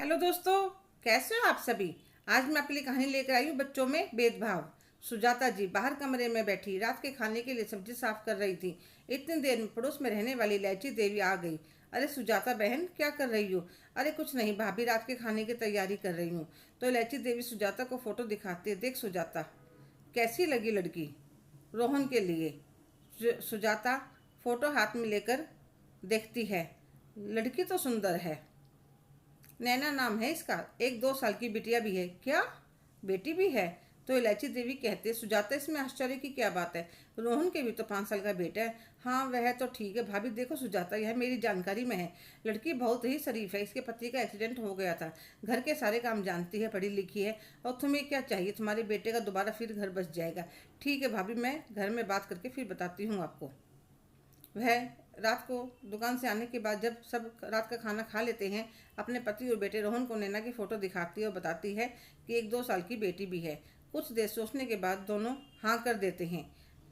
Hello दोस्तों, कैसे हो आप सभी। आज मैं आपके लिए कहानी लेकर आई हूँ बच्चों में भेदभाव। सुजाता जी बाहर कमरे में बैठी रात के खाने के लिए सब्जी साफ कर रही थी। इतनी देर में पड़ोस में रहने वाली इलायची देवी आ गई। अरे सुजाता बहन, क्या कर रही हो। अरे कुछ नहीं भाभी, रात के खाने की तैयारी कर रही हूँ। तो इलायची देवी सुजाता को फोटो दिखाती है। देख सुजाता, कैसी लगी लड़की रोहन के लिए। सुजाता फोटो हाथ में लेकर देखती है। लड़की तो सुंदर है। नैना नाम है इसका। 1-2 साल की बिटिया भी है। क्या बेटी भी है। तो इलायची देवी कहते, सुजाता इसमें आश्चर्य की क्या बात है। रोहन के भी तो 5 साल का बेटा है। हाँ वह तो ठीक है भाभी। देखो सुजाता, यह मेरी जानकारी में है। लड़की बहुत ही शरीफ है। इसके पति का एक्सीडेंट हो गया था। घर के सारे काम जानती है, पढ़ी लिखी है। और तुम्हें क्या चाहिए। तुम्हारे बेटे का दोबारा फिर घर बस जाएगा। ठीक है भाभी, मैं घर में बात करके फिर बताती हूँ आपको। वह रात को दुकान से आने के बाद जब सब रात का खाना खा लेते हैं, अपने पति और बेटे रोहन को नैना की फ़ोटो दिखाती है और बताती है कि 1-2 साल की बेटी भी है। कुछ देर सोचने के बाद दोनों हाँ कर देते हैं।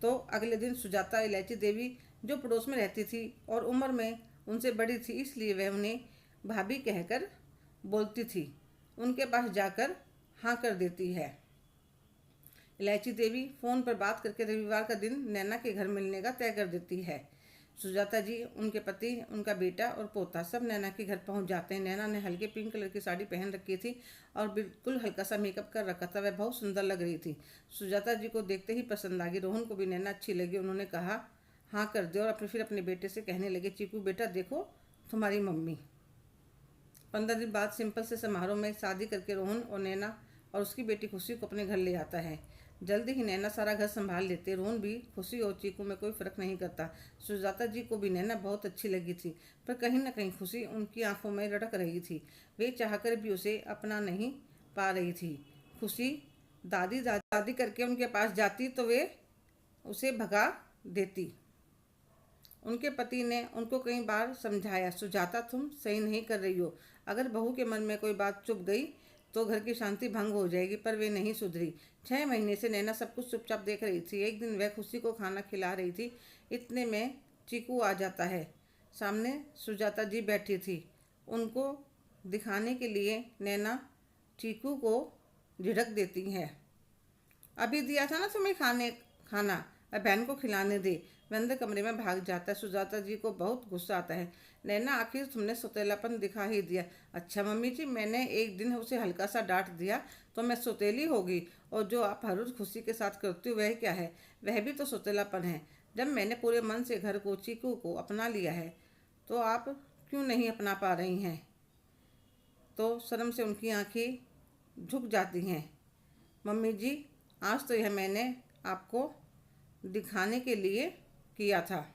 तो अगले दिन सुजाता इलायची देवी, जो पड़ोस में रहती थी और उम्र में उनसे बड़ी थी, इसलिए वह उन्हें भाभी कहकर बोलती थी, उनके पास जाकर हाँ कर देती है। इलायची देवी फ़ोन पर बात करके रविवार का दिन नैना के घर मिलने का तय कर देती है। सुजाता जी, उनके पति, उनका बेटा और पोता सब नैना के घर पहुंच जाते हैं। नैना ने हल्के पिंक कलर की साड़ी पहन रखी थी और बिल्कुल हल्का सा मेकअप कर रखा था। वह बहुत सुंदर लग रही थी। सुजाता जी को देखते ही पसंद आ गई। रोहन को भी नैना अच्छी लगी। उन्होंने कहा हाँ कर दे और फिर अपने बेटे से कहने लगे, चीकू बेटा देखो तुम्हारी मम्मी। 15 दिन बाद सिंपल से समारोह में शादी करके रोहन और नैना और उसकी बेटी खुशी को अपने घर ले आता है। जल्दी ही नैना सारा घर संभाल लेते। रोहन भी खुशी और चीकू में कोई फर्क नहीं करता। सुजाता जी को भी नैना बहुत अच्छी लगी थी, पर कहीं न कहीं खुशी उनकी आंखों में रड़क रही थी। वे चाहकर भी उसे अपना नहीं पा रही थी। खुशी दादी दादी करके उनके पास जाती तो वे उसे भगा देती। उनके पति ने उनको कई बार समझाया, सुजाता तुम सही नहीं कर रही हो। अगर बहू के मन में कोई बात चुप गई तो घर की शांति भंग हो जाएगी, पर वे नहीं सुधरी। 6 महीने से नैना सब कुछ चुपचाप देख रही थी। एक दिन वह खुशी को खाना खिला रही थी, इतने में चीकू आ जाता है। सामने सुजाता जी बैठी थी। उनको दिखाने के लिए नैना चीकू को झिड़क देती है। अभी दिया था ना तुम्हें खाना, अब बहन को खिलाने दे। वह अंदर कमरे में भाग जाता है। सुजाता जी को बहुत गुस्सा आता है। नैना आखिर तुमने सौतेलापन दिखा ही दिया। अच्छा मम्मी जी, मैंने एक दिन उसे हल्का सा डांट दिया तो मैं सौतेली होगी। और जो आप हर रोज खुशी के साथ करती हो वह क्या है। वह भी तो सौतेलापन है। जब मैंने पूरे मन से घर को, चीकू को अपना लिया है, तो आप क्यों नहीं अपना पा रही हैं। तो शर्म से उनकी आंखें झुक जाती हैं। मम्मी जी, आज तो यह मैंने आपको दिखाने के लिए किया था।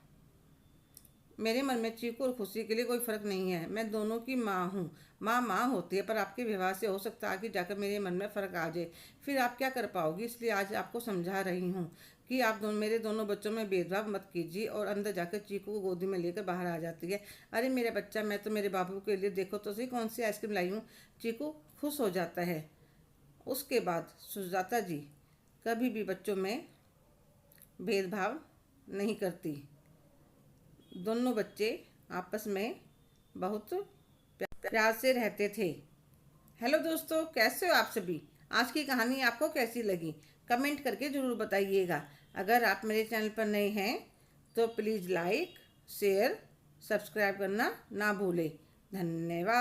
मेरे मन में चीकू और खुशी के लिए कोई फ़र्क नहीं है। मैं दोनों की माँ हूँ। माँ होती है, पर आपके व्यवहार से हो सकता है आगे जाकर मेरे मन में फ़र्क आ जाए। फिर आप क्या कर पाओगी। इसलिए आज आपको समझा रही हूँ कि आप मेरे दोनों बच्चों में भेदभाव मत कीजिए। और अंदर जाकर चीकू को गोदी में लेकर बाहर आ जाती है। अरे मेरा बच्चा, मैं तो मेरे बाबू के लिए देखो तो सही कौन सी आइसक्रीम लाई हूँ। चीकू खुश हो जाता है। उसके बाद सुजाता जी कभी भी बच्चों में भेदभाव नहीं करती। दोनों बच्चे आपस में बहुत प्यार से रहते थे। हेलो दोस्तों, कैसे हो आप सभी। आज की कहानी आपको कैसी लगी, कमेंट करके ज़रूर बताइएगा। अगर आप मेरे चैनल पर नए हैं तो प्लीज़ लाइक, शेयर, सब्सक्राइब करना ना भूलें। धन्यवाद।